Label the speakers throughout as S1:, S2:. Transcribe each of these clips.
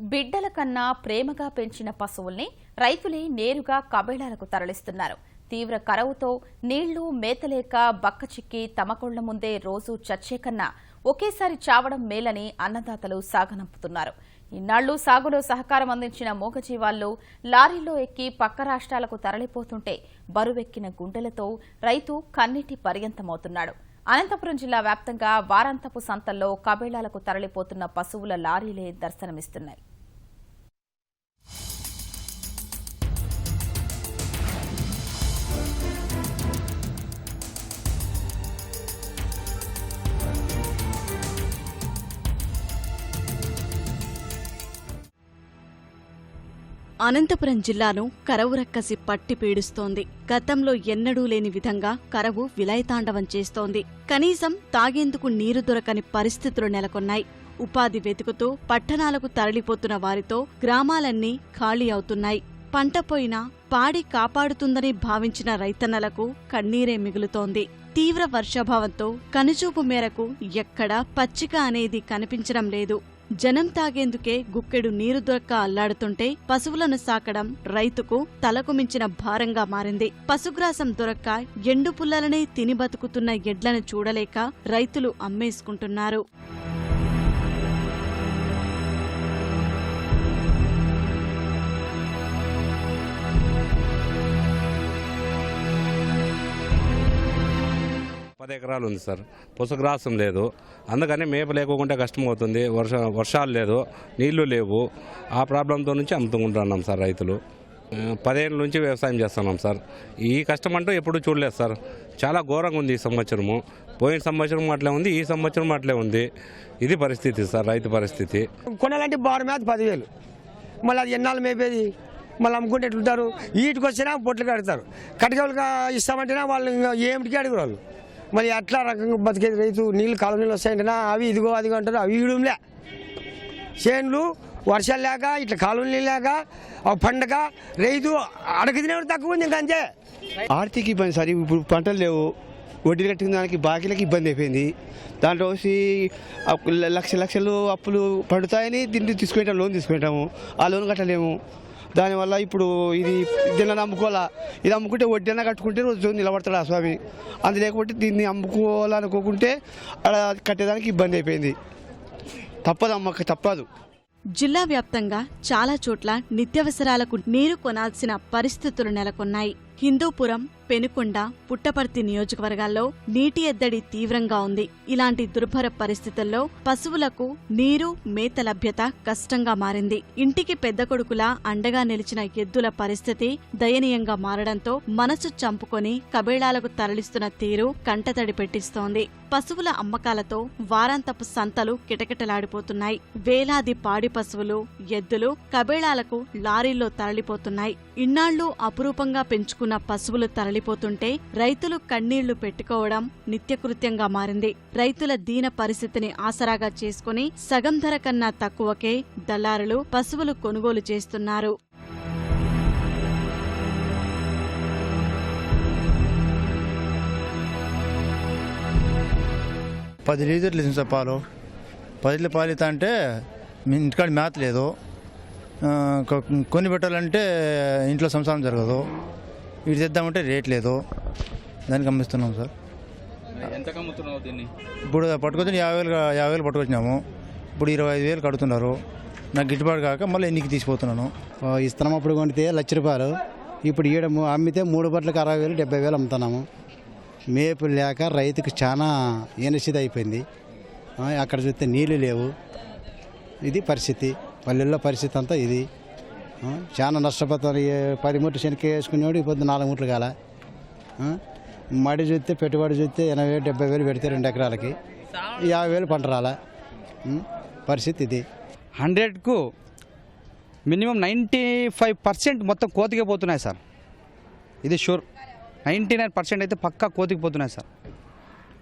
S1: బిడ్డల కన్నా ప్రేమగా పెంచిన పశువుల్ని రైతులే నేరుగా కబేళాలకు తరలిస్తున్నారు. తీవ్ర కరవుతో నీళ్లు మేతలేక బక్కచిక్కి తమ కళ్ల ముందే రోజు చచ్చే కన్నా ఒకేసారి చావడం మేలని అన్నదాతలు సాగనంపుతున్నారు. ఇన్నాళ్లు సాగులో సహకారం అందించిన మూగజీవాల్లో లారీలో ఎక్కి పక్క రాష్ట్రాలకు తరలిపోతుంటే బరువెక్కిన గుండెలతో రైతు కన్నీటి పర్యంతమవుతున్నాడు. అనంతపురం జిల్లా వ్యాప్తంగా వారాంతపు సంతల్లో కబేళాలకు తరలిపోతున్న పశువుల లారీలే దర్శనమిస్తున్నాయి.
S2: అనంతపురం జిల్లాను కరవు రక్కసి పట్టి పీడిస్తోంది. గతంలో ఎన్నడూ లేని విధంగా కరవు విలయతాండవం చేస్తోంది. కనీసం తాగేందుకు నీరు దొరకని పరిస్థితులు నెలకొన్నాయి. ఉపాధి వెతుకుతూ పట్టణాలకు తరలిపోతున్న వారితో గ్రామాలన్నీ ఖాళీ అవుతున్నాయి. పంట పోయినా పాడి కాపాడుతుందని భావించిన రైతన్నలకు కన్నీరే మిగులుతోంది. తీవ్ర వర్షాభావంతో కనుచూపు మేరకు ఎక్కడా పచ్చిక అనేది కనిపించడం లేదు. జనం తాగేందుకే గుక్కెడు నీరు దొరక్క అల్లాడుతుంటే పశువులను సాకడం రైతుకు తలకు మించిన భారంగా మారింది. పశుగ్రాసం దొరక్క ఎండు పుల్లలనే తిని బతుకుతున్న ఎడ్లను చూడలేక రైతులు అమ్మేసుకుంటున్నారు.
S3: ఎకరాలు ఉంది సార్, పశుగ్రాసం లేదు, అందుకని మేప లేకుండా కష్టం అవుతుంది. వర్షాలు లేదు, నీళ్లు లేవు. ఆ ప్రాబ్లంతో నుంచి అమ్ముతుంటున్నాం సార్. రైతులు 10 ఏళ్ళ నుంచి వ్యవసాయం చేస్తున్నాం సార్. ఈ కష్టం అంటూ ఎప్పుడూ చూడలేదు సార్. చాలా ఘోరంగా ఉంది ఈ సంవత్సరము. పోయిన సంవత్సరం అట్లే ఉంది, ఈ సంవత్సరం అట్లే ఉంది. ఇది పరిస్థితి సార్, రైతు పరిస్థితి.
S4: కొనాలంటే బారు మీద 10,000, మళ్ళీ అది ఎన్నాళ్ళు మేపేది, మళ్ళీ అమ్ముకుంటే ఎట్లుంటారు? వీటికి వచ్చినా పొట్లు కడతారు. కట్టగలుగా ఇస్తామంటేనా వాళ్ళు ఇంకా ఏమిటికి అడుగురు వాళ్ళు. మరి అట్లా రకంగా బతికేది రైతు. నీళ్ళు కాలం నీళ్ళు వస్తాయంటేనా అవి ఇదిగో అదిగో అంటారు. అవి ఇవ్వడంలే. చేనులు వర్షాలు లేక ఇట్లా కాలం నీళ్ళు లేక పండగ రైతు అడగ తినేవాడు తక్కువ ఉంది. ఇంకా అంతే.
S5: ఆర్థిక ఇబ్బంది సార్. ఇప్పుడు పంటలు లేవు, వడ్డీలు కట్టిన దానికి బాకీలకు ఇబ్బంది అయిపోయింది. దాంట్లో వచ్చి లక్షలు అప్పులు పడుతాయని దీన్ని తీసుకుంటాం, లోన్ తీసుకుంటాము. ఆ లోన్ కట్టలేము. దానివల్ల ఇప్పుడు దీన్ని అమ్ముకోవాలా. ఇది అమ్ముకుంటే వడ్డీ అన్న కట్టుకుంటే రోజు నిలబడతాడు ఆ స్వామి. అది లేకపోతే దీన్ని అమ్ముకోవాలనుకోకుంటే అక్కడ కట్టేదానికి ఇబ్బంది అయిపోయింది. తప్పదు అమ్మక, తప్పదు.
S2: జిల్లా వ్యాప్తంగా చాలా చోట్ల నిత్యావసరాలకు నీరు కొనాల్సిన పరిస్థితులు నెలకొన్నాయి. హిందూపురం, పెనుకొండ, పుట్టపర్తి నియోజకవర్గాల్లో నీటి ఎద్దడి తీవ్రంగా ఉంది. ఇలాంటి దుర్భర పరిస్థితుల్లో పశువులకు నీరు, మేత లభ్యత కష్టంగా మారింది. ఇంటికి పెద్ద కొడుకులా అండగా నిలిచిన ఎద్దుల పరిస్థితి దయనీయంగా మారడంతో మనసు చంపుకొని కబేళాలకు తరలిస్తున్న తీరు కంటతడి పెట్టిస్తోంది. పశువుల అమ్మకాలతో వారాంతపు సంతలు కిటకిటలాడిపోతున్నాయి. వేలాది పాడి పశువులు, ఎద్దులు కబేళాలకు లారీల్లో తరలిపోతున్నాయి. ఇన్నాళ్లు అపురూపంగా పెంచుకున్న పశువులు తరలిపోతుంటే రైతులు కన్నీళ్లు పెట్టుకోవడం నిత్యకృత్యంగా మారింది. రైతుల దీన పరిస్థితిని ఆసరాగా చేసుకుని సగం ధర కన్నా తక్కువకే దళారులు పశువులు కొనుగోలు చేస్తున్నారు.
S6: పది లీటర్లు ఇస్తుంది పాలు. 10 లీటర్ల పాలు ఇస్తా అంటే ఇంటికాడ మేత లేదు. కొని పెట్టాలంటే ఇంట్లో సంసారం జరగదు. ఇటు తెద్దామంటే రేట్ లేదు. దానికి అమ్మిస్తున్నాం సార్.
S7: ఎంత అమ్ముతున్నావు దీన్ని?
S6: ఇప్పుడు పట్టుకొచ్చి 50,000 పట్టుకొచ్చినాము. ఇప్పుడు 25,000 కడుతున్నారు. నాకు గిట్టుబాటు కాక మళ్ళీ ఎన్నికి తీసిపోతున్నాను.
S5: ఇస్తున్నాం. అప్పుడు కొంటే ₹1,00,000. ఇప్పుడు ఈడ అమ్మితే 3 బట్లకు 60,000, 70,000 అమ్ముతున్నాము. మేపు లేక రైతుకు చాలా ఎనసిది అయిపోయింది. అక్కడ చూస్తే నీళ్ళు లేవు. ఇది పరిస్థితి. పల్లెల్లో పరిస్థితి అంతా ఇది. చాలా నష్టపోతారు. 10 మూట్లు శనగ వేసుకునేవాడు ఇప్పుడు 4 మూట్లు కాల. మడి చూస్తే పెట్టుబడి చూస్తే 80,000, 70,000 పెడితే 2 ఎకరాలకి 50,000 పంట రాలా. పరిస్థితి ఇది.
S7: 100కు మినిమం 95% మొత్తం కోతికి పోతున్నాయి సార్. ఇది షూర్. 99% అయితే పక్కా కోతికి పోతున్నాయి సార్.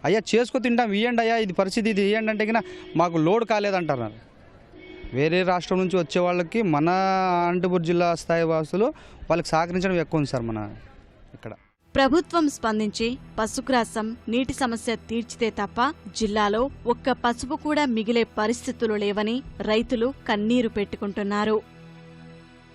S7: అయ్యా చేసుకో తింటాం, ఇవ్వండి అయ్యా, ఇది పరిస్థితి, ఇది ఇవ్వండి అంటే కన్నా మాకు లోడ్ కాలేదంటారు. వేరే రాష్ట్రం నుంచి వచ్చే వాళ్ళకి మన అనంతపురం జిల్లా స్థాయి వాసులు వాళ్ళకి సహకరించడం ఎక్కువ ఉంది సార్ మన ఇక్కడ.
S2: ప్రభుత్వం స్పందించి పశుగ్రాసం నీటి సమస్య తీర్చితే తప్ప జిల్లాలో ఒక్క పసుపు కూడా మిగిలే పరిస్థితులు లేవని రైతులు కన్నీరు పెట్టుకుంటున్నారు.